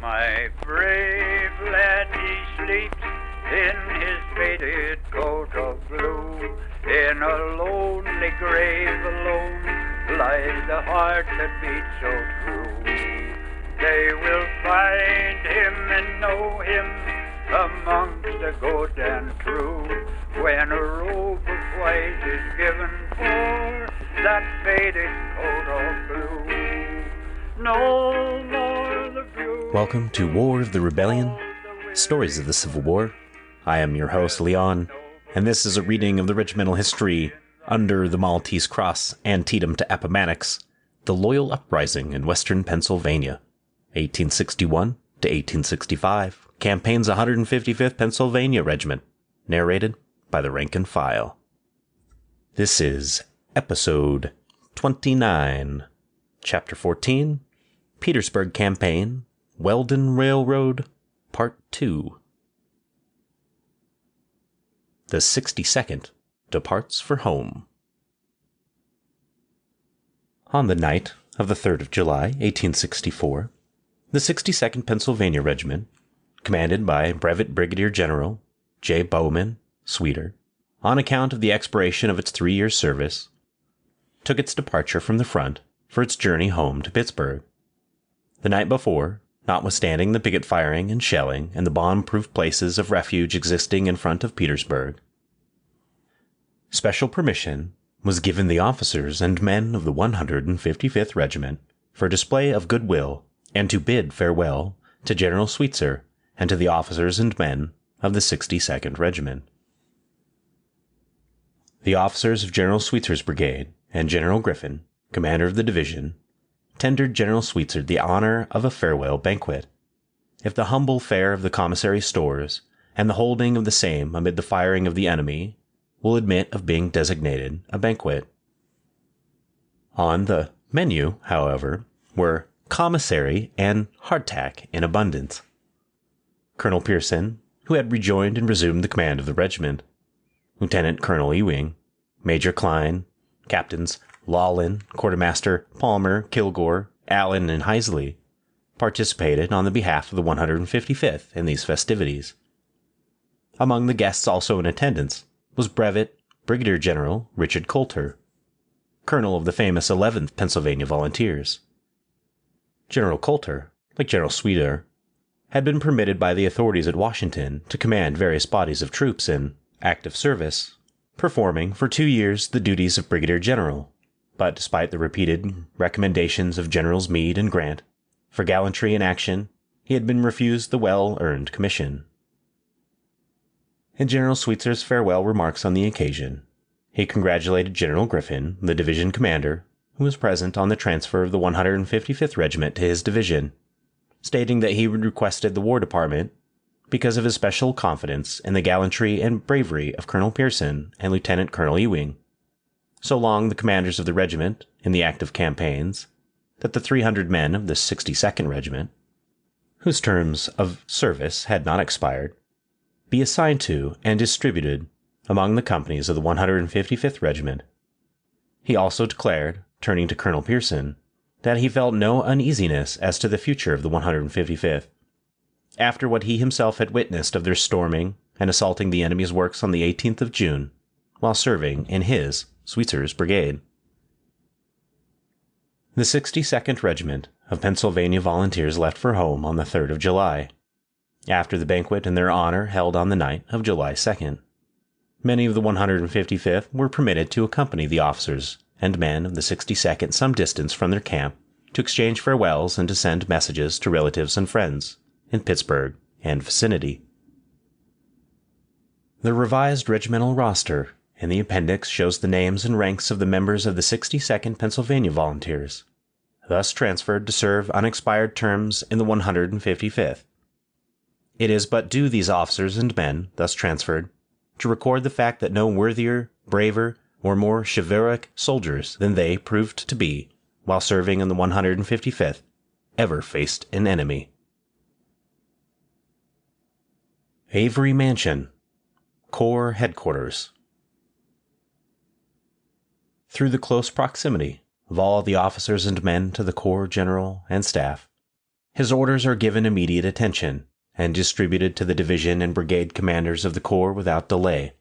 My brave lad, he sleeps in his faded coat of blue. In a lonely grave alone lies the heart that beats so true. They will find him and know him amongst the good and true, when a robe of white is given for that faded coat of blue. No more the view. Welcome to War of the Rebellion, Stories of the Civil War. I am your host, Leon, and this is a reading of the regimental history under the Maltese Cross, Antietam to Appomattox, the Loyal Uprising in Western Pennsylvania, 1861 to 1865, Campaign's 155th Pennsylvania Regiment, narrated by the rank and file. This is Episode 29, Chapter 14, Petersburg Campaign, Weldon Railroad, Part 2. The 62nd departs for home. On the night of the 3rd of July, 1864, the 62nd Pennsylvania Regiment, commanded by Brevet Brigadier General J. Bowman Sweeter, on account of the expiration of its 3-year service, took its departure from the front for its journey home to Pittsburgh. The night before, notwithstanding the picket firing and shelling and the bomb-proof places of refuge existing in front of Petersburg, special permission was given the officers and men of the 155th Regiment for display of goodwill and to bid farewell to General Sweetser and to the officers and men of the 62nd Regiment. The officers of General Sweetser's brigade and General Griffin, commander of the division, tendered General Sweetser the honor of a farewell banquet. If the humble fare of the commissary stores and the holding of the same amid the firing of the enemy will admit of being designated a banquet. On the menu, however, were commissary and hardtack in abundance. Colonel Pearson, who had rejoined and resumed the command of the regiment, Lieutenant Colonel Ewing, Major Klein, Captains Lawlin, Quartermaster Palmer, Kilgore, Allen, and Heisley, participated on the behalf of the 155th in these festivities. Among the guests also in attendance was Brevet Brigadier General Richard Coulter, colonel of the famous 11th Pennsylvania Volunteers. General Coulter, like General Sweeter, had been permitted by the authorities at Washington to command various bodies of troops in active service, performing for 2 years the duties of Brigadier General, but despite the repeated recommendations of Generals Meade and Grant for gallantry in action, he had been refused the well-earned commission. In General Sweetser's farewell remarks on the occasion, he congratulated General Griffin, the division commander, who was present on the transfer of the 155th Regiment to his division, stating that he had requested the War Department because of his special confidence in the gallantry and bravery of Colonel Pearson and Lieutenant Colonel Ewing, so long the commanders of the regiment in the active campaigns, that the 300 men of the 62nd Regiment, whose terms of service had not expired, be assigned to and distributed among the companies of the 155th Regiment. He also declared, turning to Colonel Pearson, that he felt no uneasiness as to the future of the 155th, after what he himself had witnessed of their storming and assaulting the enemy's works on the 18th of June, while serving in his, Sweetser's, brigade. The 62nd Regiment of Pennsylvania Volunteers left for home on the 3rd of July, after the banquet in their honor held on the night of July 2nd. Many of the 155th were permitted to accompany the officers and men of the 62nd some distance from their camp to exchange farewells and to send messages to relatives and friends in Pittsburgh and vicinity. The revised regimental roster in the appendix shows the names and ranks of the members of the 62nd Pennsylvania Volunteers, thus transferred to serve unexpired terms in the 155th. It is but due these officers and men, thus transferred, to record the fact that no worthier, braver, or more chivalric soldiers than they proved to be, while serving in the 155th, ever faced an enemy. Avery Mansion, Corps Headquarters. Through the close proximity of all the officers and men to the Corps General and staff, His orders are given immediate attention and distributed to the division and brigade commanders of the corps without delay.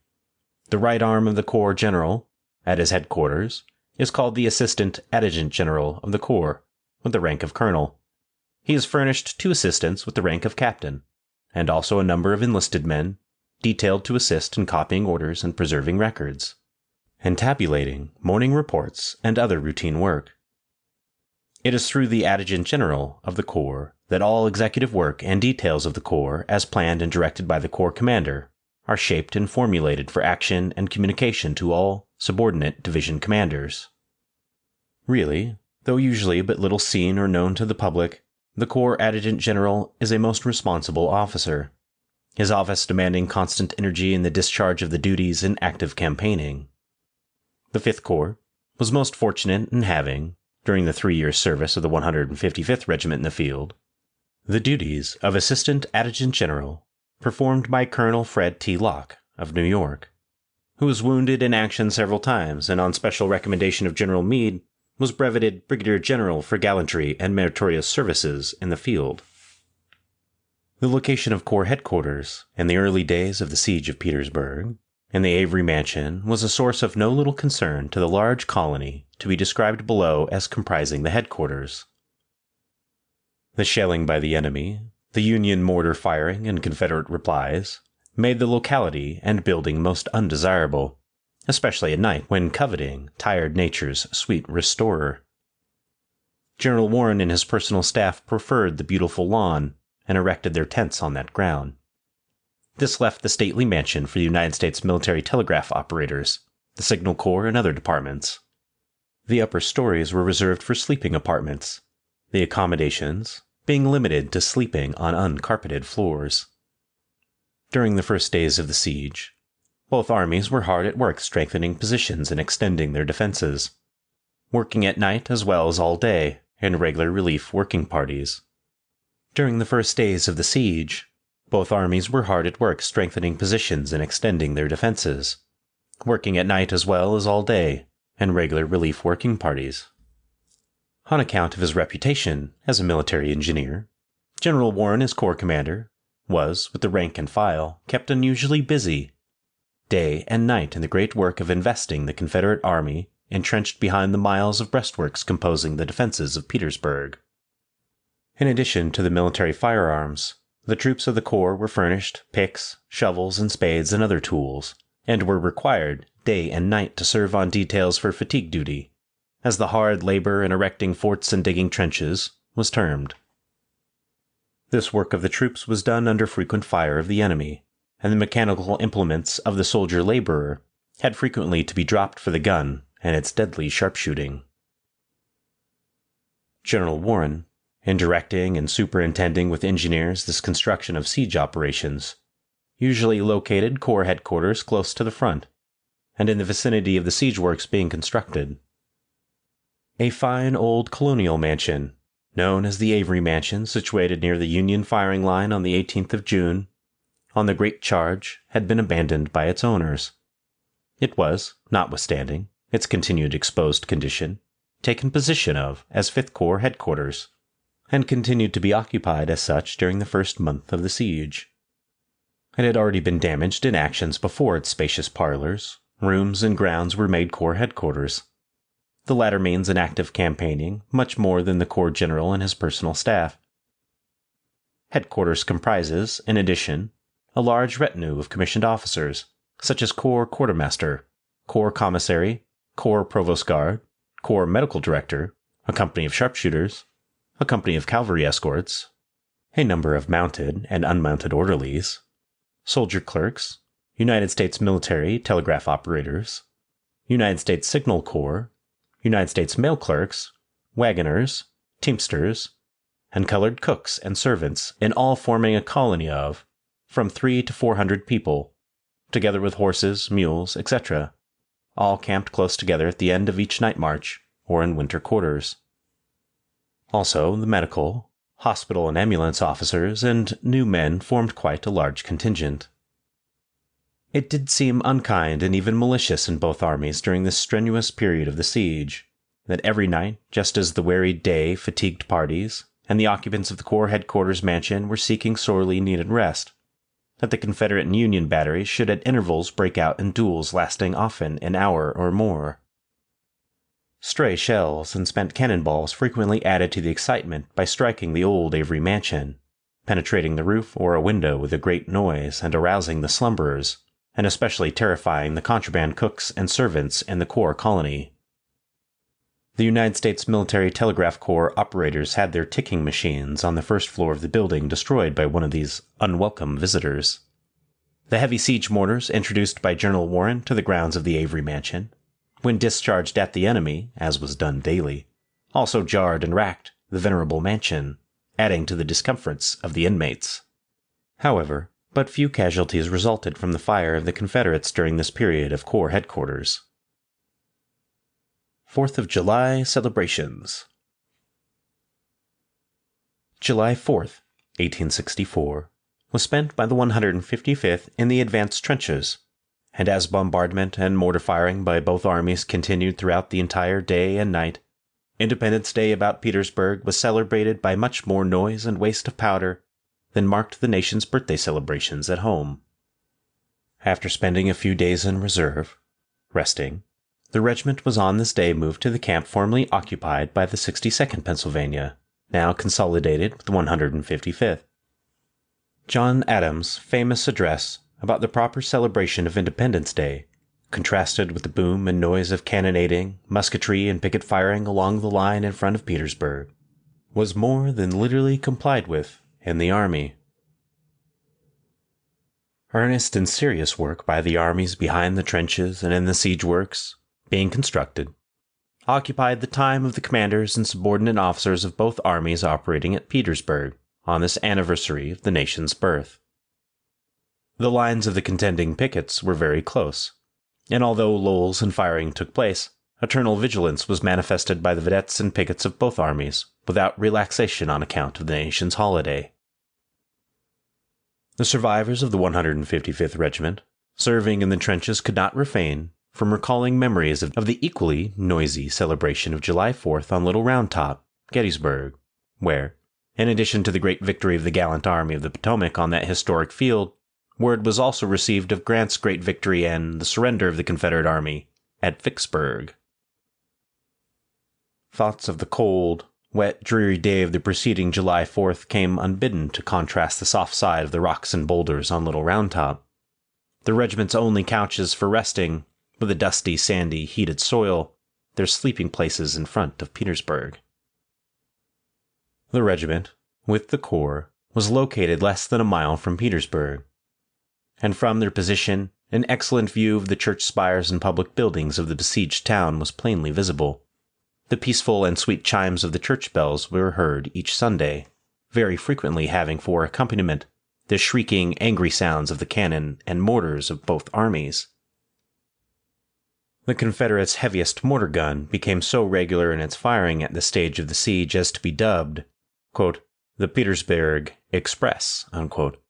The right arm of the corps general, at his headquarters, is called the Assistant Adjutant General of the Corps, with the rank of colonel. He is furnished 2 assistants with the rank of captain, and also a number of enlisted men, detailed to assist in copying orders and preserving records, and tabulating morning reports and other routine work. It is through the Adjutant General of the Corps that all executive work and details of the Corps, as planned and directed by the Corps Commander, are shaped and formulated for action and communication to all subordinate division commanders. Really, though usually but little seen or known to the public, the Corps Adjutant General is a most responsible officer, his office demanding constant energy in the discharge of the duties in active campaigning. The 5th Corps was most fortunate in having, during the 3 years' service of the 155th Regiment in the field, the duties of Assistant Adjutant General performed by Colonel Fred T. Locke of New York, who was wounded in action several times and on special recommendation of General Meade was brevetted Brigadier General for gallantry and meritorious services in the field. The location of Corps headquarters in the early days of the siege of Petersburg in the Avery mansion was a source of no little concern to the large colony to be described below as comprising the headquarters. The shelling by the enemy, the Union mortar firing and Confederate replies, made the locality and building most undesirable, especially at night when coveting tired nature's sweet restorer. General Warren and his personal staff preferred the beautiful lawn and erected their tents on that ground. This left the stately mansion for the United States military telegraph operators, the Signal Corps, and other departments. The upper stories were reserved for sleeping apartments, the accommodations being limited to sleeping on uncarpeted floors. During the first days of the siege, both armies were hard at work strengthening positions and extending their defenses, working at night as well as all day in regular relief working parties. During the first days of the siege, both armies were hard at work strengthening positions and extending their defenses, working at night as well as all day in regular relief working parties. On account of his reputation as a military engineer, General Warren, as corps commander, was, with the rank and file, kept unusually busy, day and night in the great work of investing the Confederate army entrenched behind the miles of breastworks composing the defenses of Petersburg. In addition to the military firearms, the troops of the corps were furnished picks, shovels, and spades and other tools, and were required day and night to serve on details for fatigue duty, as the hard labor in erecting forts and digging trenches was termed. This work of the troops was done under frequent fire of the enemy, and the mechanical implements of the soldier laborer had frequently to be dropped for the gun and its deadly sharpshooting. General Warren, in directing and superintending with engineers this construction of siege operations, usually located corps headquarters close to the front, and in the vicinity of the siege works being constructed. A fine old colonial mansion, known as the Avery Mansion, situated near the Union firing line on the 18th of June, on the Great Charge, had been abandoned by its owners. It was, notwithstanding its continued exposed condition, taken possession of as 5th Corps headquarters, and continued to be occupied as such during the first month of the siege. It had already been damaged in actions before its spacious parlors, rooms, and grounds were made corps headquarters. The latter means in active campaigning much more than the corps general and his personal staff. Headquarters comprises, in addition, a large retinue of commissioned officers, such as corps quartermaster, corps commissary, corps provost guard, corps medical director, a company of sharpshooters, a company of cavalry escorts, a number of mounted and unmounted orderlies, soldier clerks, United States military telegraph operators, United States Signal Corps, United States mail clerks, wagoners, teamsters, and colored cooks and servants, in all forming a colony of from 300 to 400 people, together with horses, mules, etc., all camped close together at the end of each night march or in winter quarters. Also, the medical, hospital, and ambulance officers and new men formed quite a large contingent. It did seem unkind and even malicious in both armies during this strenuous period of the siege, that every night, just as the wearied day fatigued parties, and the occupants of the Corps headquarters mansion were seeking sorely needed rest, that the Confederate and Union batteries should at intervals break out in duels lasting often an hour or more. Stray shells and spent cannonballs frequently added to the excitement by striking the old Avery mansion, penetrating the roof or a window with a great noise and arousing the slumberers, and especially terrifying the contraband cooks and servants in the Corps colony. The United States Military Telegraph Corps operators had their ticking machines on the first floor of the building destroyed by one of these unwelcome visitors. The heavy siege mortars introduced by General Warren to the grounds of the Avery mansion, when discharged at the enemy, as was done daily, also jarred and racked the venerable mansion, adding to the discomforts of the inmates. However, but few casualties resulted from the fire of the Confederates during this period of Corps headquarters. 4th of July celebrations. July 4th, 1864, was spent by the 155th in the advanced trenches, and as bombardment and mortar firing by both armies continued throughout the entire day and night, Independence Day about Petersburg was celebrated by much more noise and waste of powder than marked the nation's birthday celebrations at home. After spending a few days in reserve, resting, the regiment was on this day moved to the camp formerly occupied by the 62nd Pennsylvania, now consolidated with the 155th. John Adams' famous address about the proper celebration of Independence Day, contrasted with the boom and noise of cannonading, musketry, and picket firing along the line in front of Petersburg, was more than literally complied with in the army. Earnest and serious work by the armies behind the trenches and in the siege works, being constructed, occupied the time of the commanders and subordinate officers of both armies operating at Petersburg on this anniversary of the nation's birth. The lines of the contending pickets were very close, and although lulls and firing took place, eternal vigilance was manifested by the vedettes and pickets of both armies, without relaxation on account of the nation's holiday. The survivors of the 155th Regiment, serving in the trenches, could not refrain from recalling memories of the equally noisy celebration of July 4th on Little Round Top, Gettysburg, where, in addition to the great victory of the gallant Army of the Potomac on that historic field, word was also received of Grant's great victory and the surrender of the Confederate Army at Vicksburg. Thoughts of the cold, wet, dreary day of the preceding July 4th came unbidden to contrast the soft side of the rocks and boulders on Little Round Top, the regiment's only couches for resting, with the dusty, sandy, heated soil, their sleeping places in front of Petersburg. The regiment, with the Corps, was located less than a mile from Petersburg, and from their position, an excellent view of the church spires and public buildings of the besieged town was plainly visible. The peaceful and sweet chimes of the church bells were heard each Sunday, very frequently having for accompaniment the shrieking, angry sounds of the cannon and mortars of both armies. The Confederates' heaviest mortar gun became so regular in its firing at this stage of the siege as to be dubbed, quote, the Petersburg Express, unquote.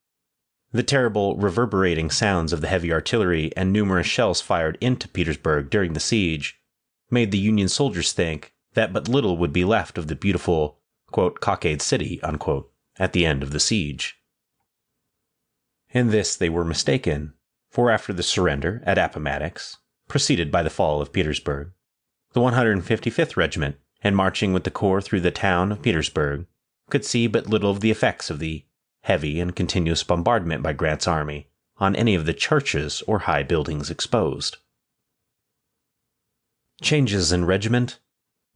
The terrible, reverberating sounds of the heavy artillery and numerous shells fired into Petersburg during the siege made the Union soldiers think that but little would be left of the beautiful, quote, cockade city, unquote, at the end of the siege. In this they were mistaken, for after the surrender at Appomattox, preceded by the fall of Petersburg, the 155th Regiment, in marching with the Corps through the town of Petersburg, could see but little of the effects of the heavy and continuous bombardment by Grant's army on any of the churches or high buildings exposed. Changes in regiment,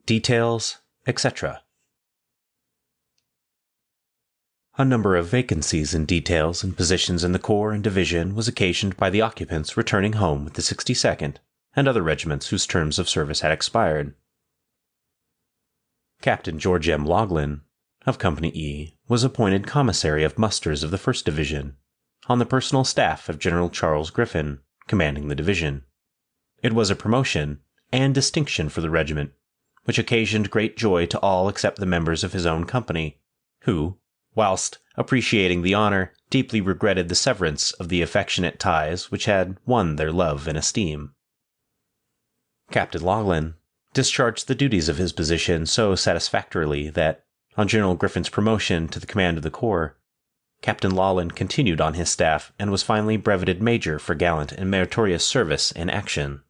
details, etc. A number of vacancies in details and positions in the Corps and Division was occasioned by the occupants returning home with the 62nd and other regiments whose terms of service had expired. Captain George M. Laughlin, of Company E, was appointed Commissary of Musters of the 1st Division, on the personal staff of General Charles Griffin, commanding the division. It was a promotion and distinction for the regiment, which occasioned great joy to all except the members of his own company, who, whilst appreciating the honor, deeply regretted the severance of the affectionate ties which had won their love and esteem. Captain Laughlin discharged the duties of his position so satisfactorily that, On General Griffin's promotion to the command of the corps, Captain Lawland continued on his staff and was finally brevetted major for gallant and meritorious service in action.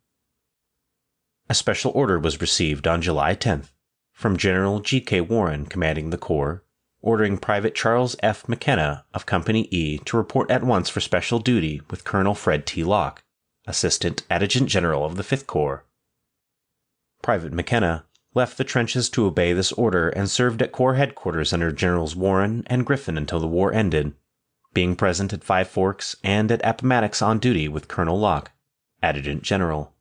A special order was received on July 10th from General G.K. Warren commanding the corps, ordering Private Charles F. McKenna of Company E to report at once for special duty with Colonel Fred T. Locke, Assistant Adjutant General of the Fifth Corps. Private McKenna left the trenches to obey this order and served at Corps headquarters under Generals Warren and Griffin until the war ended, being present at Five Forks and at Appomattox on duty with Colonel Locke, Adjutant General.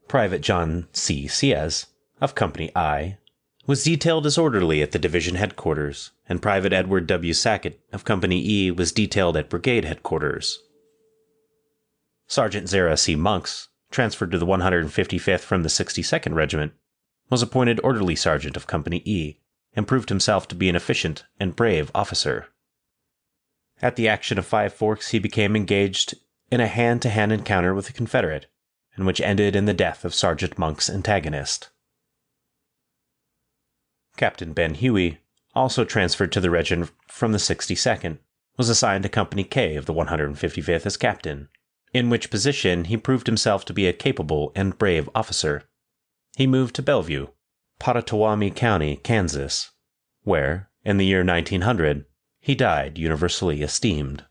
Private John C. Ciez, of Company I, was detailed as orderly at the division headquarters, and Private Edward W. Sackett, of Company E, was detailed at brigade headquarters. Sergeant Zara C. Monks, transferred to the 155th from the 62nd Regiment, was appointed orderly sergeant of Company E, and proved himself to be an efficient and brave officer. At the action of Five Forks, he became engaged in a hand-to-hand encounter with a Confederate, and which ended in the death of Sergeant Monk's antagonist. Captain Ben Huey, also transferred to the regiment from the 62nd, was assigned to Company K of the 155th as captain, in which position he proved himself to be a capable and brave officer. He moved to Bellevue, Pottawatomie County, Kansas, where, in the year 1900, he died universally esteemed.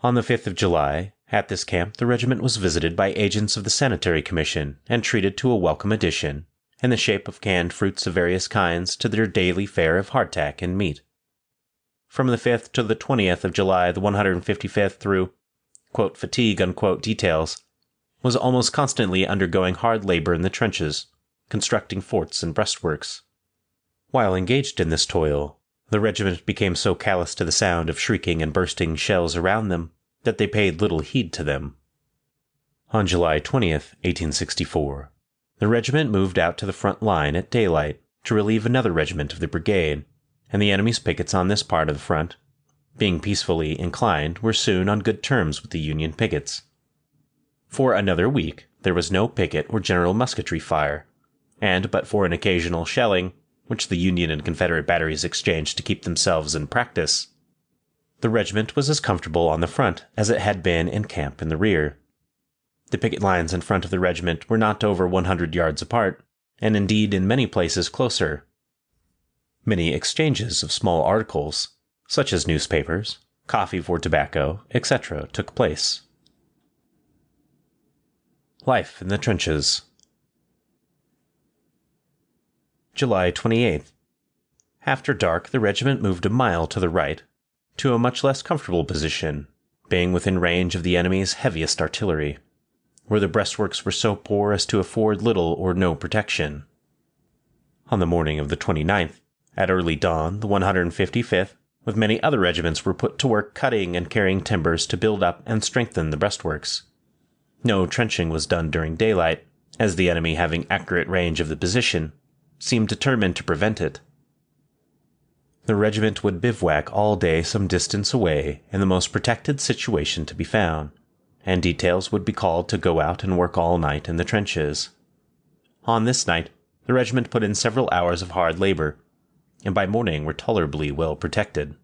On the 5th of July, at this camp, the regiment was visited by agents of the Sanitary Commission and treated to a welcome addition, in the shape of canned fruits of various kinds, to their daily fare of hardtack and meat. From the 5th to the 20th of July, the 155th, through quote, fatigue, unquote, details, was almost constantly undergoing hard labor in the trenches, constructing forts and breastworks. While engaged in this toil, the regiment became so callous to the sound of shrieking and bursting shells around them that they paid little heed to them. On July 20th, 1864, the regiment moved out to the front line at daylight to relieve another regiment of the brigade, and the enemy's pickets on this part of the front, being peacefully inclined, were soon on good terms with the Union pickets. For another week, there was no picket or general musketry fire, and but for an occasional shelling, which the Union and Confederate batteries exchanged to keep themselves in practice, the regiment was as comfortable on the front as it had been in camp in the rear. The picket lines in front of the regiment were not over 100 yards apart, and indeed in many places closer. Many exchanges of small articles, such as newspapers, coffee for tobacco, etc., took place. Life in the trenches. July 28th. After dark, the regiment moved a mile to the right, to a much less comfortable position, being within range of the enemy's heaviest artillery, where the breastworks were so poor as to afford little or no protection. On the morning of the 29th, at early dawn, the 155th, with many other regiments, were put to work cutting and carrying timbers to build up and strengthen the breastworks. No trenching was done during daylight, as the enemy, having accurate range of the position, seemed determined to prevent it. The regiment would bivouac all day some distance away in the most protected situation to be found, and details would be called to go out and work all night in the trenches. On this night, the regiment put in several hours of hard labor, and by morning were tolerably well protected.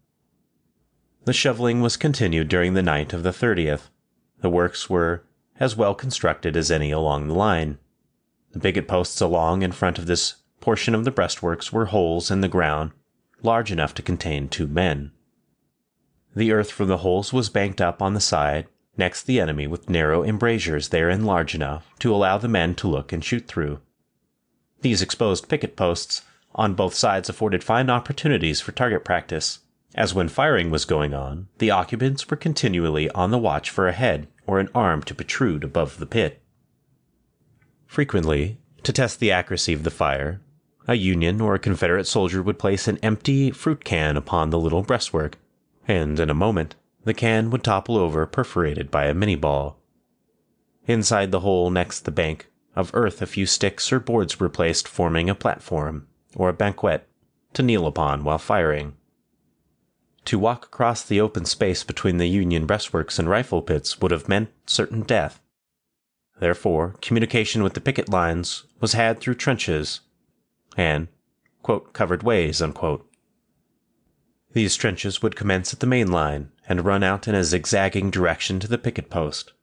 The shoveling was continued during the night of the 30th. The works were as well constructed as any along the line. The picket posts along in front of this portion of the breastworks were holes in the ground large enough to contain 2 men. The earth from the holes was banked up on the side next the enemy with narrow embrasures therein large enough to allow the men to look and shoot through. These exposed picket posts on both sides afforded fine opportunities for target practice, as when firing was going on, the occupants were continually on the watch for a head or an arm to protrude above the pit. Frequently, to test the accuracy of the fire, a Union or a Confederate soldier would place an empty fruit can upon the little breastwork, and in a moment the can would topple over perforated by a Minnie-ball. Inside the hole next the bank of earth a few sticks or boards were placed, forming a platform, or a banquet, to kneel upon while firing. To walk across the open space between the Union breastworks and rifle pits would have meant certain death. Therefore, communication with the picket lines was had through trenches, and, quote, covered ways, unquote. These trenches would commence at the main line and run out in a zigzagging direction to the picket post,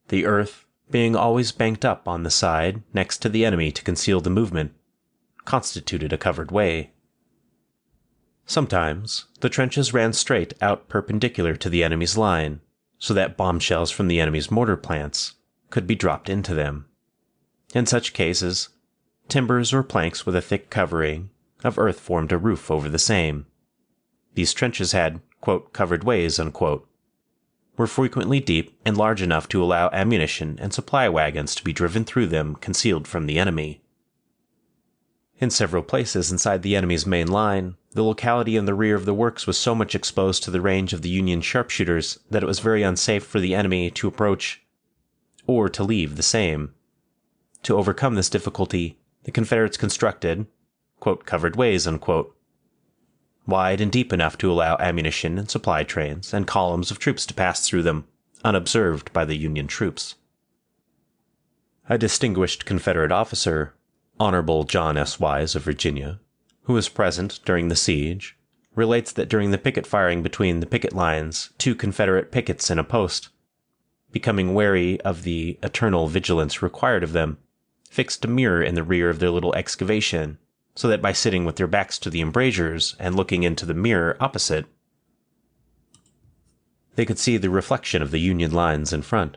the earth being always banked up on the side next to the enemy to conceal the movement, constituted a covered way. Sometimes, the trenches ran straight out perpendicular to the enemy's line, so that bombshells from the enemy's mortar plants could be dropped into them. In such cases, timbers or planks with a thick covering of earth formed a roof over the same. These trenches had, quote, covered ways, unquote, were frequently deep and large enough to allow ammunition and supply wagons to be driven through them concealed from the enemy. In several places inside the enemy's main line, the locality in the rear of the works was so much exposed to the range of the Union sharpshooters that it was very unsafe for the enemy to approach or to leave the same. To overcome this difficulty, the Confederates constructed, quote, covered ways, unquote, wide and deep enough to allow ammunition and supply trains and columns of troops to pass through them, unobserved by the Union troops. A distinguished Confederate officer, Honorable John S. Wise of Virginia, who was present during the siege, relates that during the picket firing between the picket lines, 2 Confederate pickets in a post, becoming wary of the eternal vigilance required of them, fixed a mirror in the rear of their little excavation, so that by sitting with their backs to the embrasures and looking into the mirror opposite, they could see the reflection of the Union lines in front.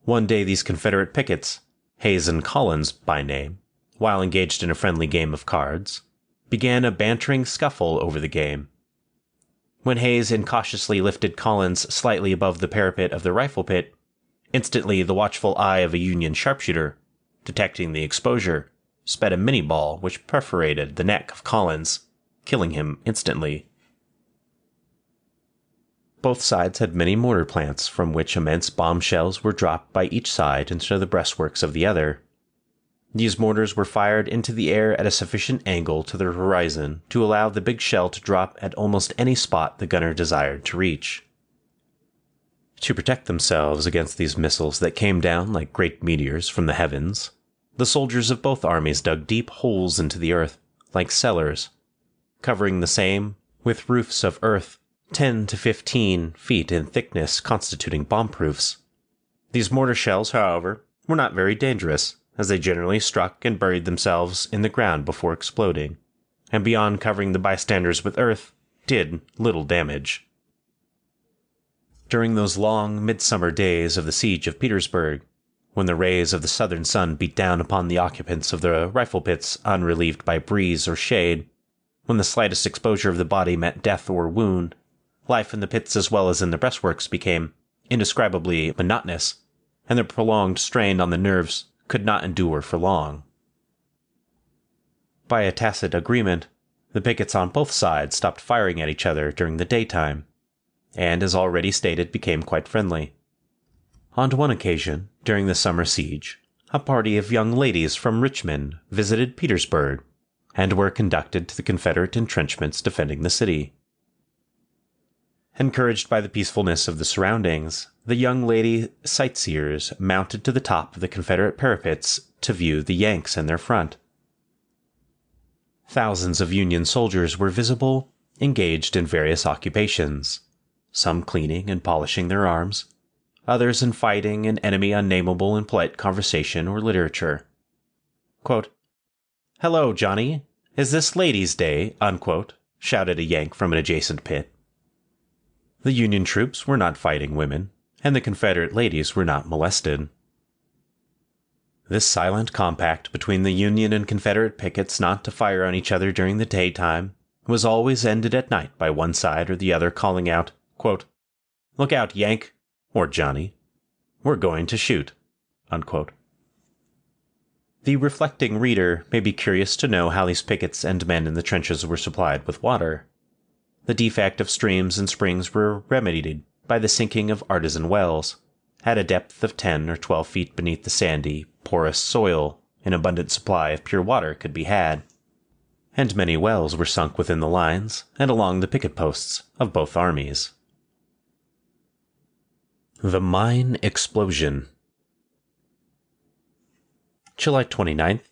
One day these Confederate pickets, Hayes and Collins by name, while engaged in a friendly game of cards, began a bantering scuffle over the game. When Hayes incautiously lifted Collins slightly above the parapet of the rifle pit, instantly the watchful eye of a Union sharpshooter, detecting the exposure, sped a mini-ball which perforated the neck of Collins, killing him instantly. Both sides had many mortar plants from which immense bombshells were dropped by each side into the breastworks of the other. These mortars were fired into the air at a sufficient angle to the horizon to allow the big shell to drop at almost any spot the gunner desired to reach. To protect themselves against these missiles that came down like great meteors from the heavens, the soldiers of both armies dug deep holes into the earth, like cellars, covering the same with roofs of earth 10 to 15 feet in thickness, constituting bomb-proofs. These mortar shells, however, were not very dangerous, as they generally struck and buried themselves in the ground before exploding, and beyond covering the bystanders with earth, did little damage. During those long midsummer days of the siege of Petersburg, when the rays of the southern sun beat down upon the occupants of the rifle pits unrelieved by breeze or shade, when the slightest exposure of the body meant death or wound, life in the pits as well as in the breastworks became indescribably monotonous, and the prolonged strain on the nerves could not endure for long. By a tacit agreement, the pickets on both sides stopped firing at each other during the daytime, and, as already stated, became quite friendly. On one occasion, during the summer siege, a party of young ladies from Richmond visited Petersburg, and were conducted to the Confederate entrenchments defending the city. Encouraged by the peacefulness of the surroundings, the young lady sightseers mounted to the top of the Confederate parapets to view the Yanks in their front. Thousands of Union soldiers were visible, engaged in various occupations, some cleaning and polishing their arms, others in fighting an enemy unnameable in polite conversation or literature. Quote, "Hello, Johnny. Is this ladies' day?" unquote, shouted a Yank from an adjacent pit. The Union troops were not fighting women, and the Confederate ladies were not molested. This silent compact between the Union and Confederate pickets not to fire on each other during the daytime was always ended at night by one side or the other calling out, quote, "Look out, Yank," or Johnny, "we're going to shoot," unquote. The reflecting reader may be curious to know how these pickets and men in the trenches were supplied with water. The defect of streams and springs were remedied by the sinking of artisan wells, at a depth of 10 or 12 feet beneath the sandy, porous soil. An abundant supply of pure water could be had, and many wells were sunk within the lines and along the picket posts of both armies. The Mine Explosion. July 29th,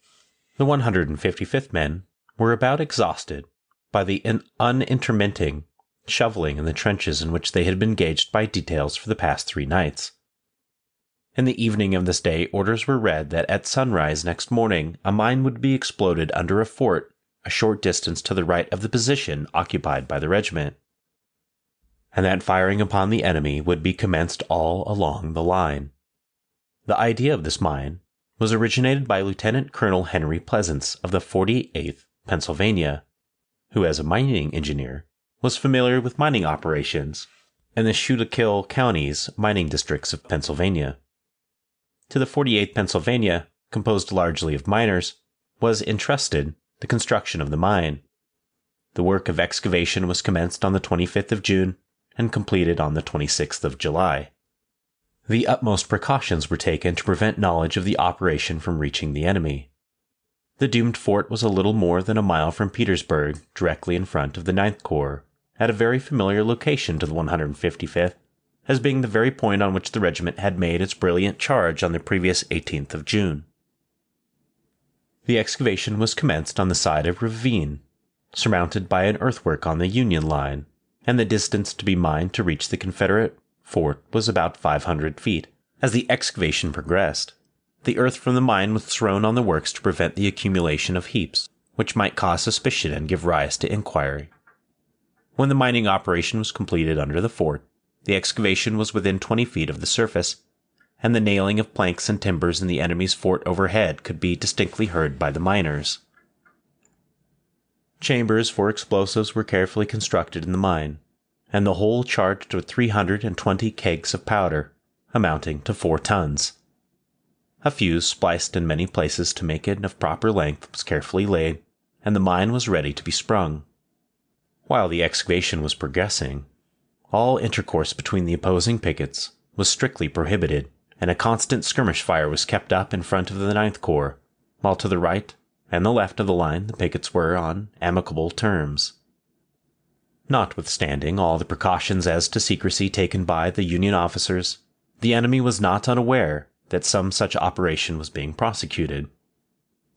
The 155th men were about exhausted by the unintermitting shoveling in the trenches in which they had been engaged by details for the past 3 nights. In the evening of this day, orders were read that at sunrise next morning a mine would be exploded under a fort a short distance to the right of the position occupied by the regiment, and that firing upon the enemy would be commenced all along the line. The idea of this mine was originated by Lieutenant Colonel Henry Pleasance of the 48th Pennsylvania, who as a mining engineer was familiar with mining operations in the Schuylkill counties mining districts of Pennsylvania. To the 48th Pennsylvania, composed largely of miners, was entrusted the construction of the mine. The work of excavation was commenced on the 25th of June and completed on the 26th of July. The utmost precautions were taken to prevent knowledge of the operation from reaching the enemy. The doomed fort was a little more than a mile from Petersburg, directly in front of the 9th Corps, at a very familiar location to the 155th, as being the very point on which the regiment had made its brilliant charge on the previous 18th of June. The excavation was commenced on the side of a ravine, surmounted by an earthwork on the Union line, and the distance to be mined to reach the Confederate fort was about 500 feet. As the excavation progressed, the earth from the mine was thrown on the works to prevent the accumulation of heaps, which might cause suspicion and give rise to inquiry. When the mining operation was completed under the fort, the excavation was within 20 feet of the surface, and the nailing of planks and timbers in the enemy's fort overhead could be distinctly heard by the miners. Chambers for explosives were carefully constructed in the mine, and the whole charged with 320 kegs of powder, amounting to 4 tons. A fuse spliced in many places to make it of proper length was carefully laid, and the mine was ready to be sprung. While the excavation was progressing, all intercourse between the opposing pickets was strictly prohibited, and a constant skirmish fire was kept up in front of the 9th Corps, while to the right and the left of the line the pickets were on amicable terms. Notwithstanding all the precautions as to secrecy taken by the Union officers, the enemy was not unaware that some such operation was being prosecuted.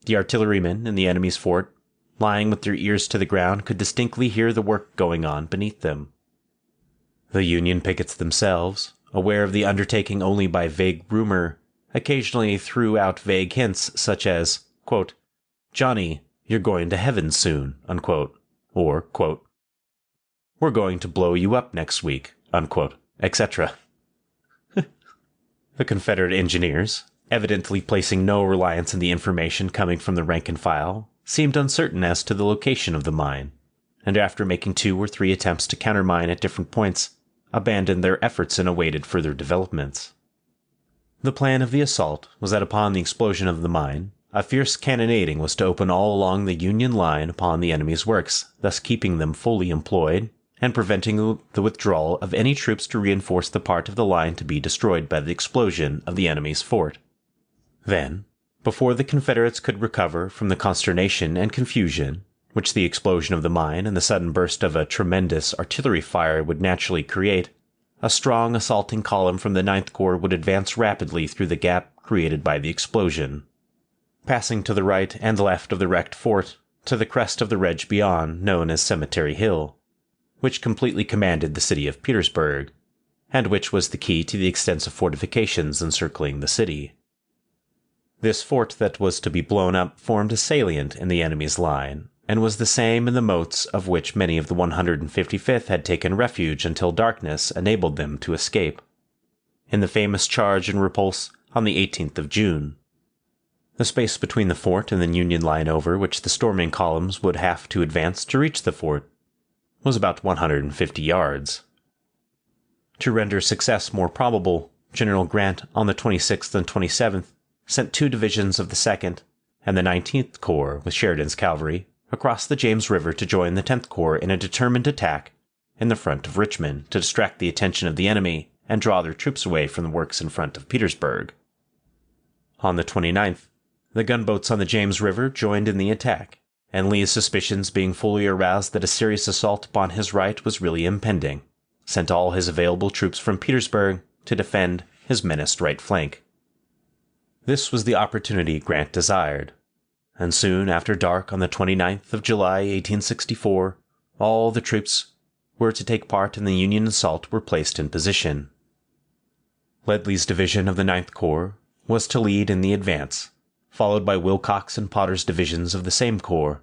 The artillerymen in the enemy's fort, lying with their ears to the ground, could distinctly hear the work going on beneath them. The Union pickets themselves, aware of the undertaking only by vague rumor, occasionally threw out vague hints such as, quote, "Johnny, you're going to heaven soon," unquote, or, quote, "We're going to blow you up next week," unquote, etc. The Confederate engineers, evidently placing no reliance on the information coming from the rank and file, seemed uncertain as to the location of the mine, and after making 2 or 3 attempts to countermine at different points, abandoned their efforts and awaited further developments. The plan of the assault was that upon the explosion of the mine, a fierce cannonading was to open all along the Union line upon the enemy's works, thus keeping them fully employed, and preventing the withdrawal of any troops to reinforce the part of the line to be destroyed by the explosion of the enemy's fort. Then, before the Confederates could recover from the consternation and confusion which the explosion of the mine and the sudden burst of a tremendous artillery fire would naturally create, a strong assaulting column from the 9th Corps would advance rapidly through the gap created by the explosion, passing to the right and left of the wrecked fort to the crest of the ridge beyond, known as Cemetery Hill, which completely commanded the city of Petersburg, and which was the key to the extensive fortifications encircling the city. This fort that was to be blown up formed a salient in the enemy's line, and was the same in the moats of which many of the 155th had taken refuge until darkness enabled them to escape, in the famous charge and repulse on the 18th of June. The space between the fort and the Union line over which the storming columns would have to advance to reach the fort was about 150 yards. To render success more probable, General Grant, on the 26th and 27th, sent 2 divisions of the 2nd and the 19th Corps with Sheridan's cavalry across the James River to join the 10th Corps in a determined attack in the front of Richmond to distract the attention of the enemy and draw their troops away from the works in front of Petersburg. On the 29th, the gunboats on the James River joined in the attack, and Lee's suspicions being fully aroused that a serious assault upon his right was really impending, sent all his available troops from Petersburg to defend his menaced right flank. This was the opportunity Grant desired. and soon after dark on the 29th of July, 1864, all the troops were to take part in the Union assault were placed in position. Ledley's division of the 9th Corps was to lead in the advance, followed by Wilcox and Potter's divisions of the same corps.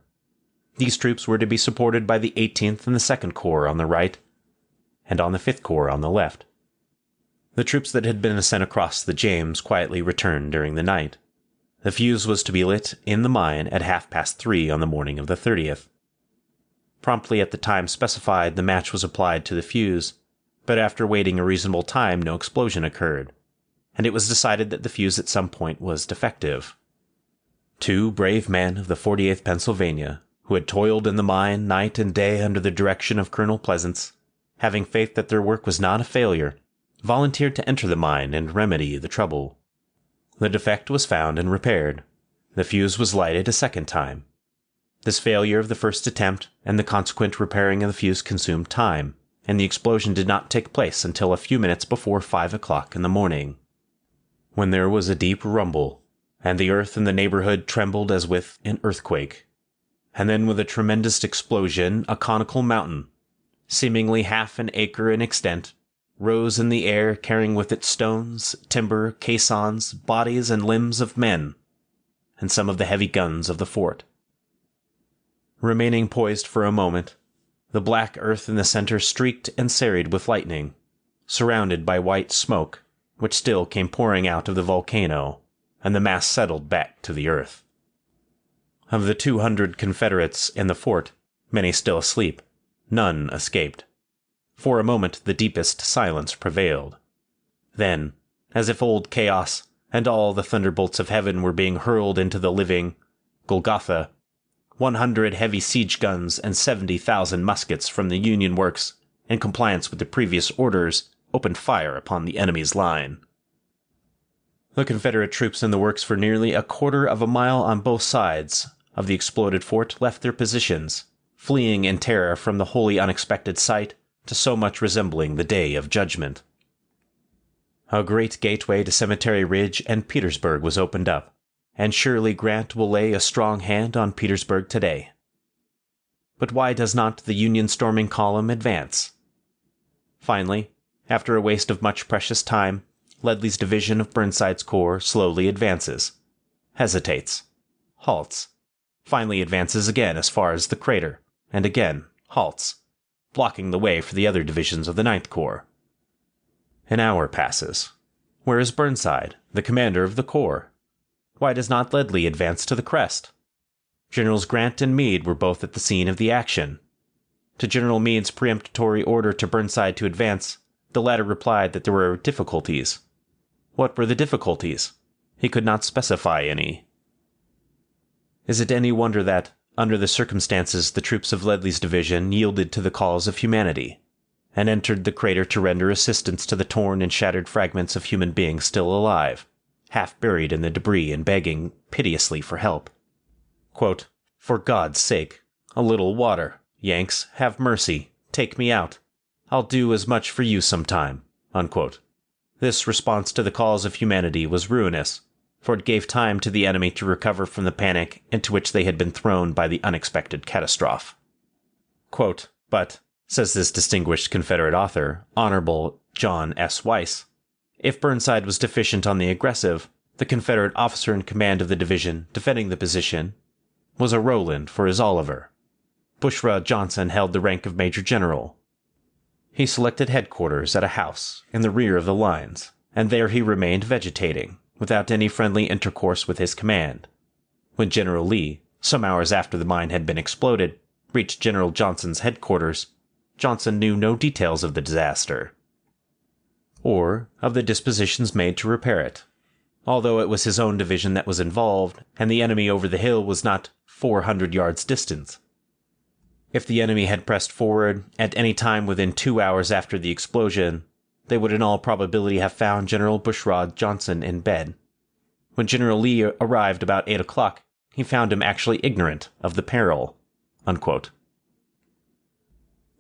These troops were to be supported by the 18th and the 2nd Corps on the right, and on the 5th Corps on the left. The troops that had been sent across the James quietly returned during the night. The fuse was to be lit in the mine at 3:30 on the morning of the 30th. Promptly at the time specified, the match was applied to the fuse, but after waiting a reasonable time no explosion occurred, and it was decided that the fuse at some point was defective. 2 brave men of the 48th Pennsylvania, who had toiled in the mine night and day under the direction of Colonel Pleasance, having faith that their work was not a failure, volunteered to enter the mine and remedy the trouble. The defect was found and repaired. The fuse was lighted a second time. This failure of the first attempt and the consequent repairing of the fuse consumed time, and the explosion did not take place until a few minutes before 5 o'clock in the morning, when there was a deep rumble, and the earth in the neighborhood trembled as with an earthquake. And then with a tremendous explosion, a conical mountain, seemingly half an acre in extent, rose in the air, carrying with it stones, timber, caissons, bodies and limbs of men, and some of the heavy guns of the fort. Remaining poised for a moment, the black earth in the center streaked and serried with lightning, surrounded by white smoke, which still came pouring out of the volcano, and the mass settled back to the earth. Of the 200 Confederates in the fort, many still asleep, none escaped. For a moment the deepest silence prevailed. Then, as if old chaos and all the thunderbolts of heaven were being hurled into the living Golgotha, 100 heavy siege guns and 70,000 muskets from the Union works, in compliance with the previous orders, opened fire upon the enemy's line. The Confederate troops in the works for nearly a quarter of a mile on both sides of the exploded fort left their positions, fleeing in terror from the wholly unexpected sight to so much resembling the Day of Judgment. A great gateway to Cemetery Ridge and Petersburg was opened up, and surely Grant will lay a strong hand on Petersburg today. But why does not the Union storming column advance? Finally, after a waste of much precious time, Ledley's division of Burnside's corps slowly advances, hesitates, halts, finally advances again as far as the crater, and again halts, blocking the way for the other divisions of the 9th Corps. An hour passes. Where is Burnside, the commander of the corps? Why does not Ledley advance to the crest? Generals Grant and Meade were both at the scene of the action. To General Meade's peremptory order to Burnside to advance, the latter replied that there were difficulties. What were the difficulties? He could not specify any. Is it any wonder that, under the circumstances, the troops of Ledley's division yielded to the calls of humanity, and entered the crater to render assistance to the torn and shattered fragments of human beings still alive, half buried in the debris and begging piteously for help? Quote, "For God's sake, a little water. Yanks, have mercy. Take me out. I'll do as much for you sometime." Unquote. This response to the calls of humanity was ruinous, for it gave time to the enemy to recover from the panic into which they had been thrown by the unexpected catastrophe. Quote, "But," says this distinguished Confederate author, Honorable John S. Weiss, "if Burnside was deficient on the aggressive, the Confederate officer in command of the division defending the position was a Rowland for his Oliver. Bushrod Johnson held the rank of Major General. He selected headquarters at a house in the rear of the lines, and there he remained vegetating, without any friendly intercourse with his command. When General Lee, some hours after the mine had been exploded, reached General Johnson's headquarters, Johnson knew no details of the disaster, or of the dispositions made to repair it, although it was his own division that was involved, and the enemy over the hill was not 400 yards distant. If the enemy had pressed forward at any time within 2 hours after the explosion, they would in all probability have found General Bushrod Johnson in bed. When General Lee arrived about 8 o'clock, he found him actually ignorant of the peril." Unquote.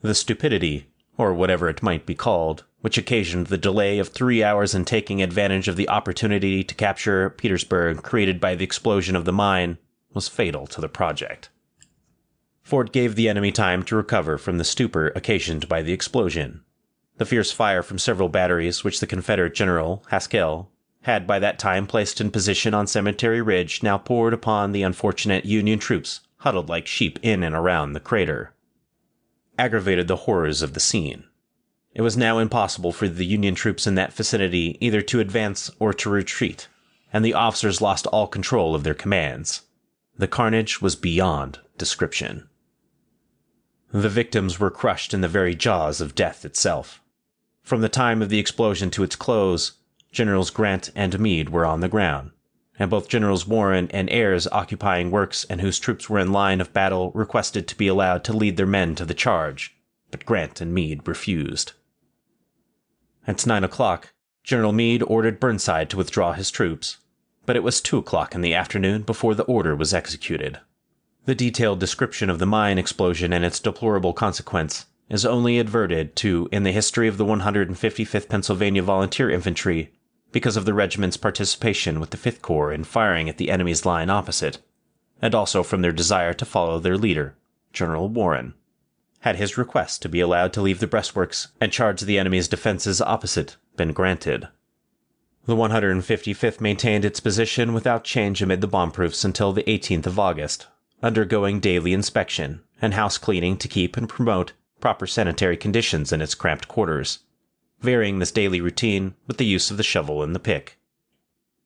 The stupidity, or whatever it might be called, which occasioned the delay of 3 hours in taking advantage of the opportunity to capture Petersburg created by the explosion of the mine, was fatal to the project. Fort gave the enemy time to recover from the stupor occasioned by the explosion. The fierce fire from several batteries which the Confederate General, Haskell, had by that time placed in position on Cemetery Ridge now poured upon the unfortunate Union troops huddled like sheep in and around the crater, aggravated the horrors of the scene. It was now impossible for the Union troops in that vicinity either to advance or to retreat, and the officers lost all control of their commands. The carnage was beyond description. The victims were crushed in the very jaws of death itself. From the time of the explosion to its close, Generals Grant and Meade were on the ground, and both Generals Warren and Ayres occupying works and whose troops were in line of battle requested to be allowed to lead their men to the charge, but Grant and Meade refused. At 9 o'clock, General Meade ordered Burnside to withdraw his troops, but it was 2 o'clock in the afternoon before the order was executed. The detailed description of the mine explosion and its deplorable consequence is only adverted to in the history of the 155th Pennsylvania Volunteer Infantry because of the regiment's participation with the 5th Corps in firing at the enemy's line opposite, and also from their desire to follow their leader, General Warren, had his request to be allowed to leave the breastworks and charge the enemy's defenses opposite been granted. The 155th maintained its position without change amid the bomb-proofs until the 18th of August, undergoing daily inspection and house cleaning to keep and promote proper sanitary conditions in its cramped quarters, varying this daily routine with the use of the shovel and the pick.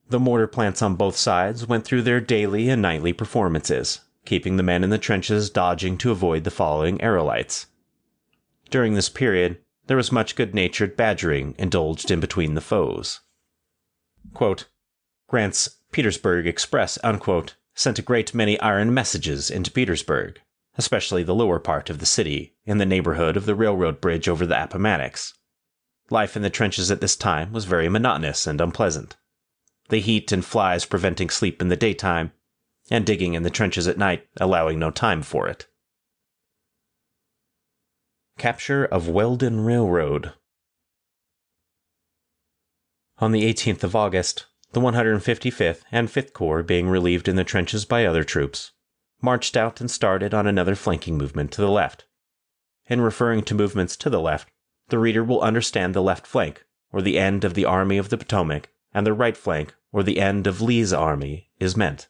The mortar plants on both sides went through their daily and nightly performances, keeping the men in the trenches dodging to avoid the following aerolites. During this period, there was much good-natured badgering indulged in between the foes. Quote, Grant's Petersburg Express, unquote, sent a great many iron messages into Petersburg, especially the lower part of the city, in the neighborhood of the railroad bridge over the Appomattox. Life in the trenches at this time was very monotonous and unpleasant, the heat and flies preventing sleep in the daytime, and digging in the trenches at night allowing no time for it. Capture of Weldon Railroad. On the 18th of August, the 155th and 5th Corps, being relieved in the trenches by other troops, marched out and started on another flanking movement to the left. In referring to movements to the left, the reader will understand the left flank, or the end of the Army of the Potomac, and the right flank, or the end of Lee's army, is meant.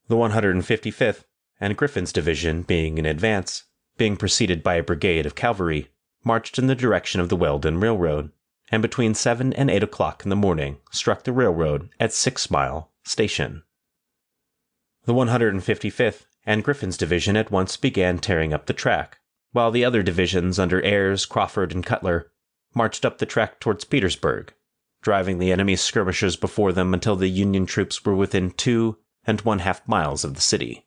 The 155th and Griffin's division being in advance, being preceded by a brigade of cavalry, marched in the direction of the Weldon Railroad, and between 7 and 8 o'clock in the morning struck the railroad at 6 Mile Station. The 155th and Griffin's division at once began tearing up the track, while the other divisions under Ayres, Crawford, and Cutler marched up the track towards Petersburg, driving the enemy's skirmishers before them until the Union troops were within 2 1/2 miles of the city.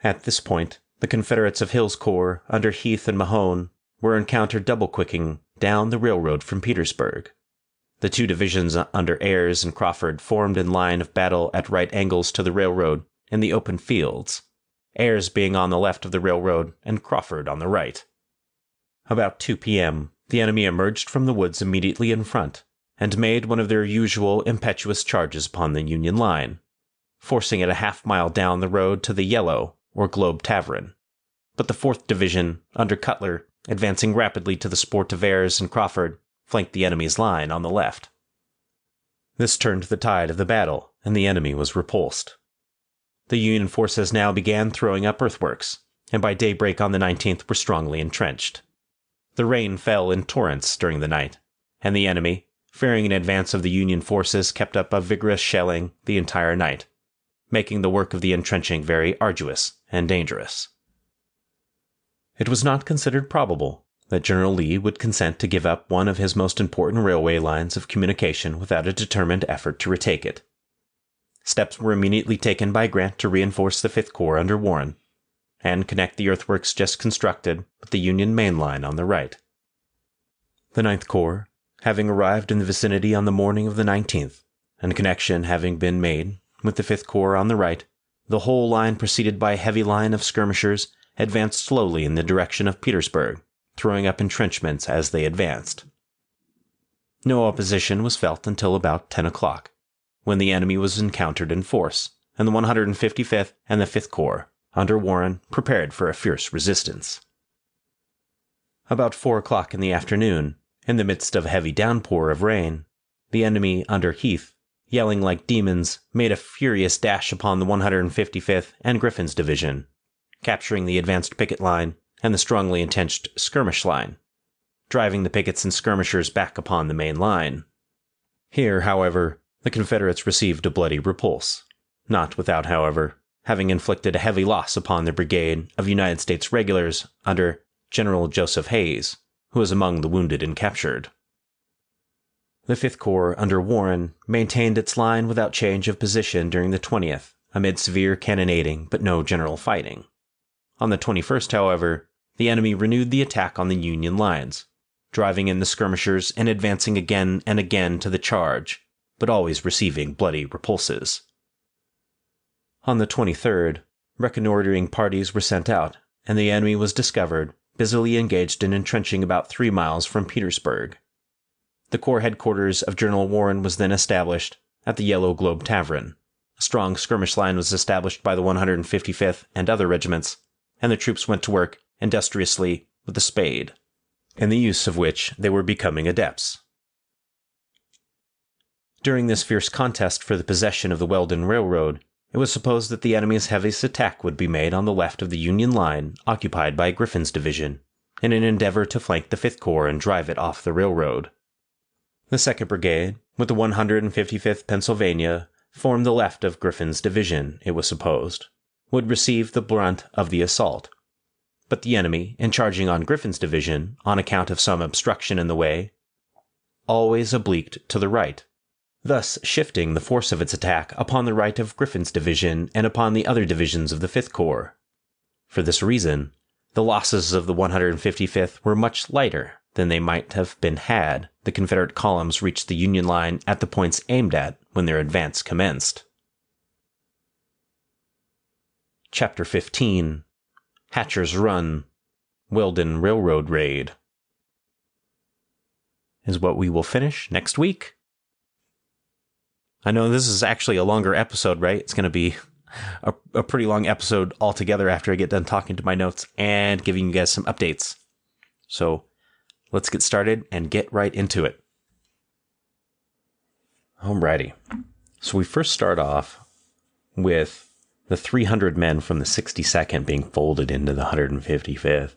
At this point, the Confederates of Hill's Corps, under Heath and Mahone, were encountered double-quicking down the railroad from Petersburg. The two divisions under Ayres and Crawford formed in line of battle at right angles to the railroad in the open fields, Ayres being on the left of the railroad and Crawford on the right. About 2 p.m., the enemy emerged from the woods immediately in front and made one of their usual impetuous charges upon the Union line, forcing it a half-mile down the road to the Yellow or Globe Tavern. But the 4th Division, under Cutler, advancing rapidly to the sport of Ayres and Crawford, flanked the enemy's line on the left. This turned the tide of the battle, and the enemy was repulsed. The Union forces now began throwing up earthworks, and by daybreak on the 19th were strongly entrenched. The rain fell in torrents during the night, and the enemy, fearing an advance of the Union forces, kept up a vigorous shelling the entire night, making the work of the entrenching very arduous and dangerous. It was not considered probable that General Lee would consent to give up one of his most important railway lines of communication without a determined effort to retake it. Steps were immediately taken by Grant to reinforce the 5th Corps under Warren, and connect the earthworks just constructed with the Union main line on the right. The 9th Corps, having arrived in the vicinity on the morning of the 19th, and connection having been made with the 5th Corps on the right, the whole line preceded by a heavy line of skirmishers advanced slowly in the direction of Petersburg, throwing up entrenchments as they advanced. No opposition was felt until about 10 o'clock, when the enemy was encountered in force, and the 155th and the 5th Corps, under Warren, prepared for a fierce resistance. About 4 o'clock in the afternoon, in the midst of a heavy downpour of rain, the enemy under Heath, yelling like demons, made a furious dash upon the 155th and Griffin's division, capturing the advanced picket line and the strongly entrenched skirmish line, driving the pickets and skirmishers back upon the main line. Here, however, the Confederates received a bloody repulse, not without, however, having inflicted a heavy loss upon the brigade of United States regulars under General Joseph Hayes, who was among the wounded and captured. The 5th Corps under Warren maintained its line without change of position during the 20th, amid severe cannonading but no general fighting. On the 21st, however, the enemy renewed the attack on the Union lines, driving in the skirmishers and advancing again and again to the charge, but always receiving bloody repulses. On the 23rd, reconnoitering parties were sent out, and the enemy was discovered busily engaged in entrenching about 3 miles from Petersburg. The Corps headquarters of General Warren was then established at the Yellow Globe Tavern. A strong skirmish line was established by the 155th and other regiments, and the troops went to work industriously with the spade, in the use of which they were becoming adepts. During this fierce contest for the possession of the Weldon Railroad, it was supposed that the enemy's heaviest attack would be made on the left of the Union line occupied by Griffin's division, in an endeavor to flank the 5th Corps and drive it off the railroad. The 2nd Brigade, with the 155th Pennsylvania, formed the left of Griffin's division, it was supposed, would receive the brunt of the assault. But the enemy, in charging on Griffin's division, on account of some obstruction in the way, always obliqued to the right, thus shifting the force of its attack upon the right of Griffin's division and upon the other divisions of the 5th Corps. For this reason, the losses of the 155th were much lighter than they might have been had the Confederate columns reached the Union line at the points aimed at when their advance commenced. Chapter 15. Hatcher's Run, Weldon Railroad Raid, is what we will finish next week. I know this is actually a longer episode, right? It's going to be a pretty long episode altogether after I get done talking to my notes and giving you guys some updates. So let's get started and get right into it. Alrighty. So we first start off with the 300 men from the 62nd being folded into the 155th.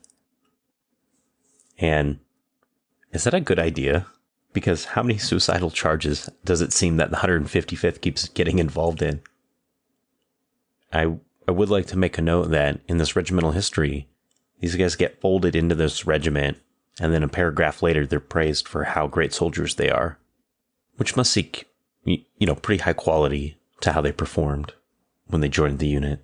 And is that a good idea? Because how many suicidal charges does it seem that the 155th keeps getting involved in? I would like to make a note that in this regimental history, these guys get folded into this regiment, and then a paragraph later they're praised for how great soldiers they are, which must seek, pretty high quality to how they performed when they joined the unit.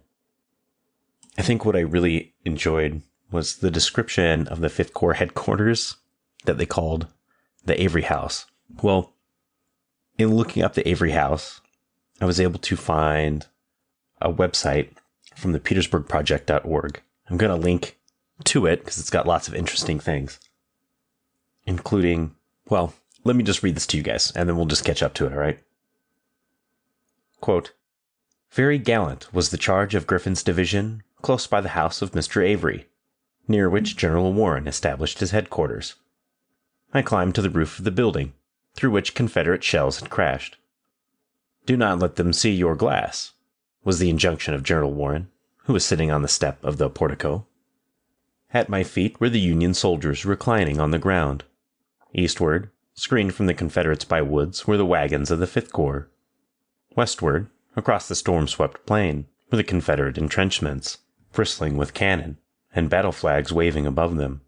I think what I really enjoyed was the description of the 5th Corps headquarters that they called the Avery House. Well, in looking up the Avery House, I was able to find a website from the Petersburg I'm going to link to it because it's got lots of interesting things, including, well, let me just read this to you guys and then we'll just catch up to it, all right? Quote, "Very gallant was the charge of Griffin's division close by the house of Mr. Avery, near which General Warren established his headquarters. I climbed to the roof of the building, through which Confederate shells had crashed. 'Do not let them see your glass,' was the injunction of General Warren, who was sitting on the step of the portico. At my feet were the Union soldiers reclining on the ground. Eastward, screened from the Confederates by woods, were the wagons of the 5th Corps. Westward, across the storm-swept plain, were the Confederate entrenchments, bristling with cannon, and battle flags waving above them.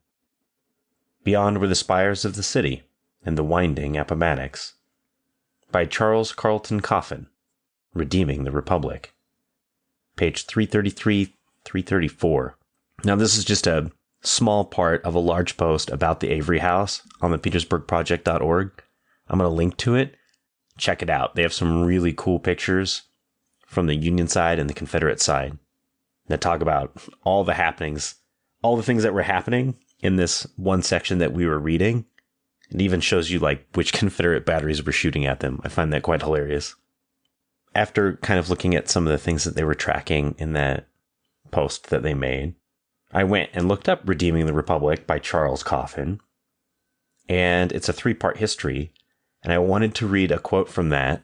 Beyond were the spires of the city and the winding Appomattox. By Charles Carleton Coffin, Redeeming the Republic." Page 333, 334. Now, this is just a small part of a large post about the Avery House on the petersburgproject.org. I'm going to link to it. Check it out. They have some really cool pictures from the Union side and the Confederate side that talk about all the happenings, all the things that were happening in this one section that we were reading. It even shows you like which Confederate batteries were shooting at them. I find that quite hilarious. after kind of looking at some of the things that they were tracking in that post that they made, I went and looked up Redeeming the Republic by Charles Coffin. And it's a 3-part history. And I wanted to read a quote from that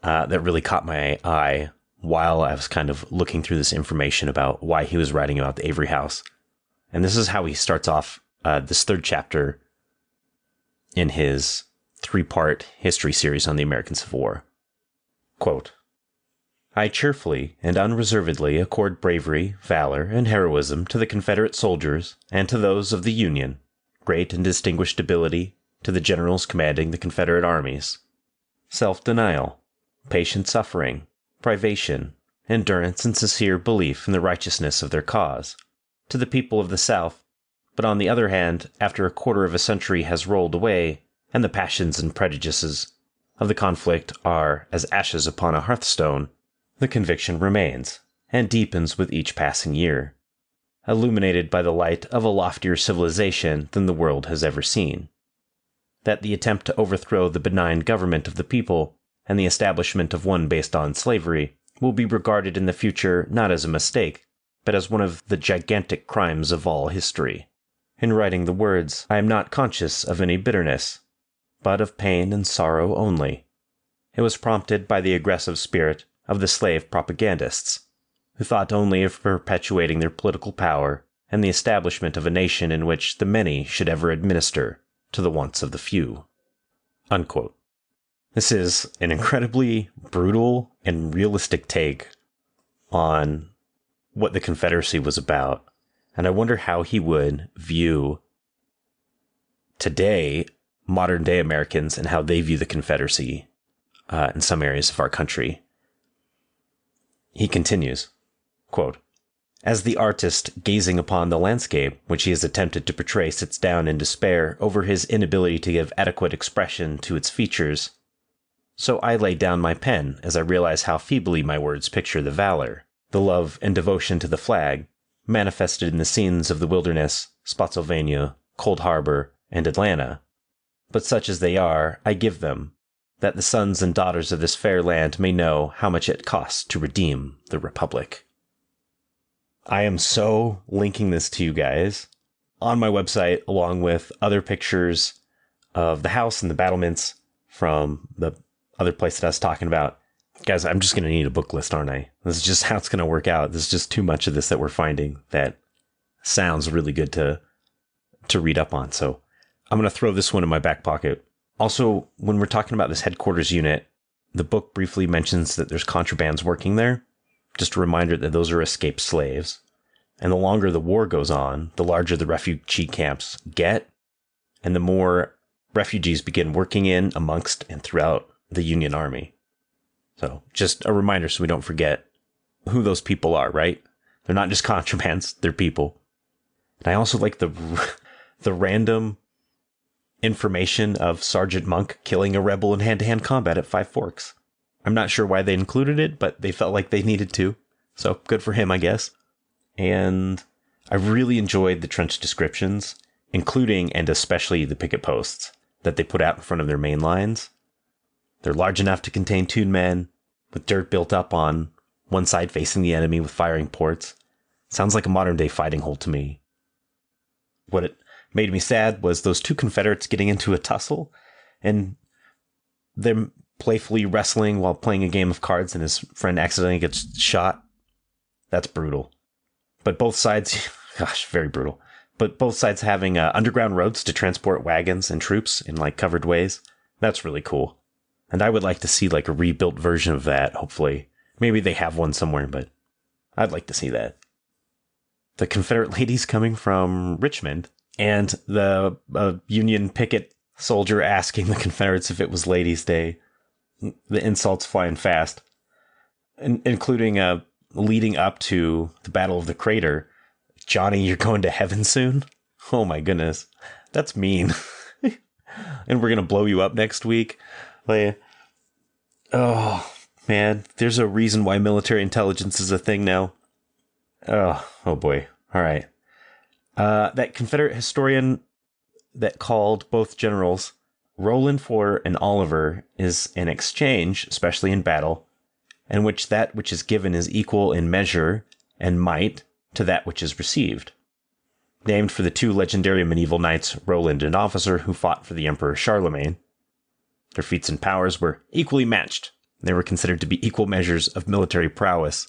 that really caught my eye while I was kind of looking through this information about why he was writing about the Avery house. And this is how he starts off this 3rd chapter in his 3-part history series on the American Civil War. Quote, I cheerfully and unreservedly accord bravery, valor, and heroism to the Confederate soldiers and to those of the Union, great and distinguished ability to the generals commanding the Confederate armies, self-denial, patient suffering, privation, endurance, and sincere belief in the righteousness of their cause, to the people of the South. But on the other hand, after a quarter of a century has rolled away, and the passions and prejudices of the conflict are as ashes upon a hearthstone, the conviction remains, and deepens with each passing year, illuminated by the light of a loftier civilization than the world has ever seen, that the attempt to overthrow the benign government of the people and the establishment of one based on slavery will be regarded in the future not as a mistake, but as one of the gigantic crimes of all history. In writing the words, I am not conscious of any bitterness, but of pain and sorrow only. It was prompted by the aggressive spirit of the slave propagandists, who thought only of perpetuating their political power and the establishment of a nation in which the many should ever administer to the wants of the few. Unquote. This is an incredibly brutal and realistic take on what the Confederacy was about, and I wonder how he would view today modern-day Americans and how they view the Confederacy in some areas of our country. He continues, quote, as the artist gazing upon the landscape which he has attempted to portray sits down in despair over his inability to give adequate expression to its features, so I lay down my pen as I realize how feebly my words picture the valor, the love and devotion to the flag, manifested in the scenes of the Wilderness, Spotsylvania, Cold Harbor, and Atlanta. But such as they are, I give them, that the sons and daughters of this fair land may know how much it costs to redeem the Republic. I am so linking this to you guys on my website, along with other pictures of the house and the battlements from the other place that I was talking about. Guys, I'm just going to need a book list, aren't I? This is just how it's going to work out. There's just too much of this that we're finding that sounds really good to read up on. So I'm going to throw this one in my back pocket. Also, when we're talking about this headquarters unit, the book briefly mentions that there's contrabands working there. Just a reminder that those are escaped slaves. And the longer the war goes on, the larger the refugee camps get, and the more refugees begin working in, amongst, and throughout the Union Army. So just a reminder so we don't forget who those people are, right? They're not just contrabands, they're people. And I also like the random information of Sergeant Monk killing a rebel in hand-to-hand combat at Five Forks. I'm not sure why they included it, but they felt like they needed to. So good for him, I guess. And I really enjoyed the trench descriptions, including and especially the picket posts that they put out in front of their main lines. They're large enough to contain 2 men, with dirt built up on one side facing the enemy with firing ports. Sounds like a modern-day fighting hole to me. What it made me sad was those 2 Confederates getting into a tussle, and them playfully wrestling while playing a game of cards, and his friend accidentally gets shot. That's brutal. But both sides, gosh, very brutal. But both sides having underground roads to transport wagons and troops in like covered ways. That's really cool. And I would like to see like a rebuilt version of that, hopefully. Maybe they have one somewhere, but I'd like to see that. The Confederate ladies coming from Richmond, and the Union picket soldier asking the Confederates if it was Ladies' Day. The insults flying fast, including leading up to the Battle of the Crater. Johnny, you're going to heaven soon? Oh my goodness. That's mean. And we're going to blow you up next week. Like, oh man, there's a reason why military intelligence is a thing now. Oh boy. All right. That Confederate historian that called both generals Roland for an Oliver is an exchange, especially in battle, in which that which is given is equal in measure and might to that which is received. Named for the two legendary medieval knights, Roland and Officer, who fought for the Emperor Charlemagne. Their feats and powers were equally matched. They were considered to be equal measures of military prowess.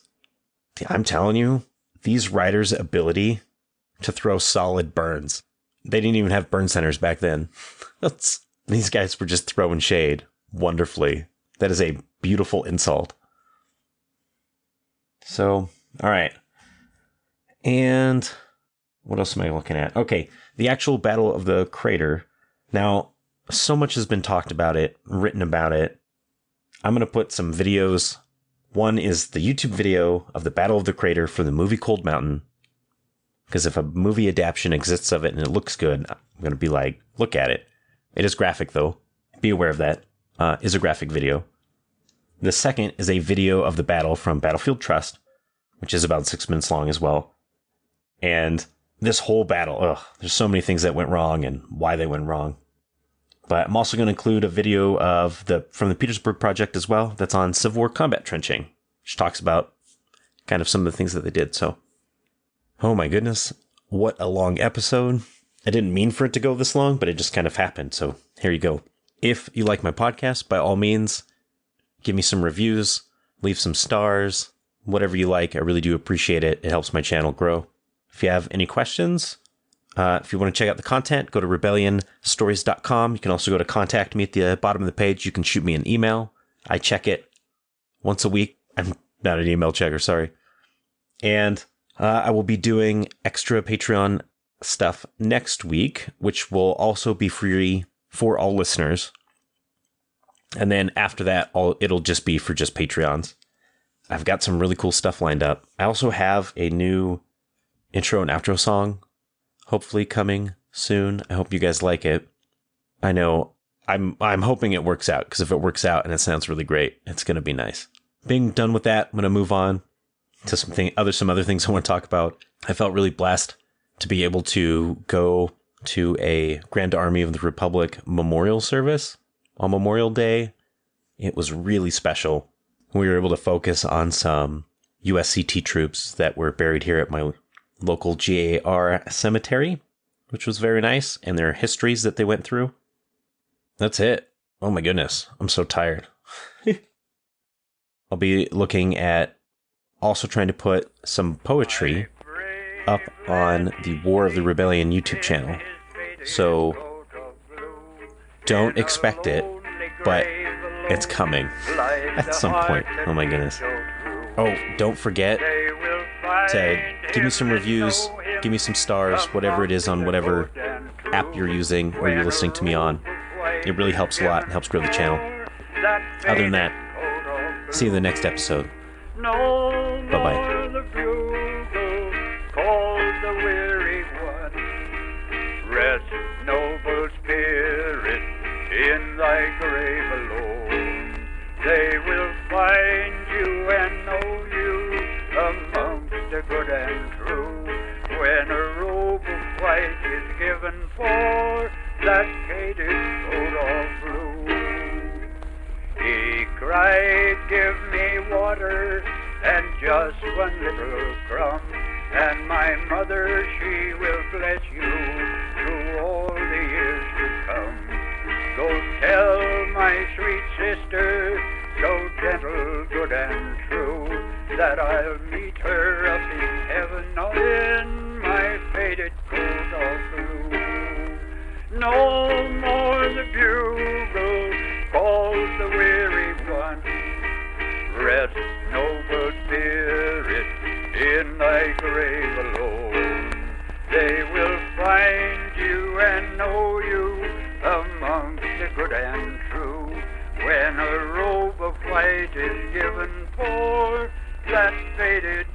I'm telling you, these riders' ability to throw solid burns. They didn't even have burn centers back then. These guys were just throwing shade wonderfully. That is a beautiful insult. So, all right. And what else am I looking at? Okay, the actual Battle of the Crater. Now, so much has been talked about it, written about it. I'm going to put some videos. One is the YouTube video of the Battle of the Crater for the movie Cold Mountain. Because if a movie adaptation exists of it and it looks good, I'm going to be like, look at it. It is graphic, though. Be aware of that. Is a graphic video. The second is a video of the battle from Battlefield Trust, which is about 6 minutes long as well. And this whole battle, there's so many things that went wrong and why they went wrong. But I'm also going to include a video of from the Petersburg project as well. That's on Civil War combat trenching, which talks about kind of some of the things that they did. So, oh my goodness, what a long episode. I didn't mean for it to go this long, but it just kind of happened. So here you go. If you like my podcast, by all means, give me some reviews, leave some stars, whatever you like. I really do appreciate it. It helps my channel grow. If you have any questions, if you want to check out the content, go to rebellionstories.com. You can also go to contact me at the bottom of the page. You can shoot me an email. I check it once a week. I'm not an email checker, sorry. And I will be doing extra Patreon stuff next week, which will also be free for all listeners. And then after that, it'll just be for just Patreons. I've got some really cool stuff lined up. I also have a new intro and outro song, hopefully coming soon. I hope you guys like it. I know I'm hoping it works out, because if it works out and it sounds really great, it's going to be nice. Being done with that, I'm going to move on to some other things I want to talk about. I felt really blessed to be able to go to a Grand Army of the Republic memorial service on Memorial Day. It was really special. We were able to focus on some USCT troops that were buried here at my local GAR cemetery, which was very nice, and their histories that they went through. That's it. Oh my goodness, I'm so tired. I'll be looking at also trying to put some poetry up on the War of the Rebellion YouTube channel. So don't expect it, but it's coming at some point. Oh my goodness. Oh, don't forget to give me some reviews, give me some stars, whatever it is on whatever app you're using or you're listening to me on. It really helps a lot and helps grow the channel. Other than that, see you in the next episode. Bye-bye. Rest, noble spirit, in thy grave alone. They will find you and know you amongst the good and true. When a robe of white is given for that faded coat of blue. He cried, give me water and just one little crumb, and my mother, she will bless you through all the years to come. Go tell my sweet sister, so gentle, good and true, that I'll meet her up in heaven in my faded coat of blue. No more the bugle calls the weary one. Rest, noble spirit, in thy grave alone. They will find you and know you amongst the good and true. When a robe of white is given for that faded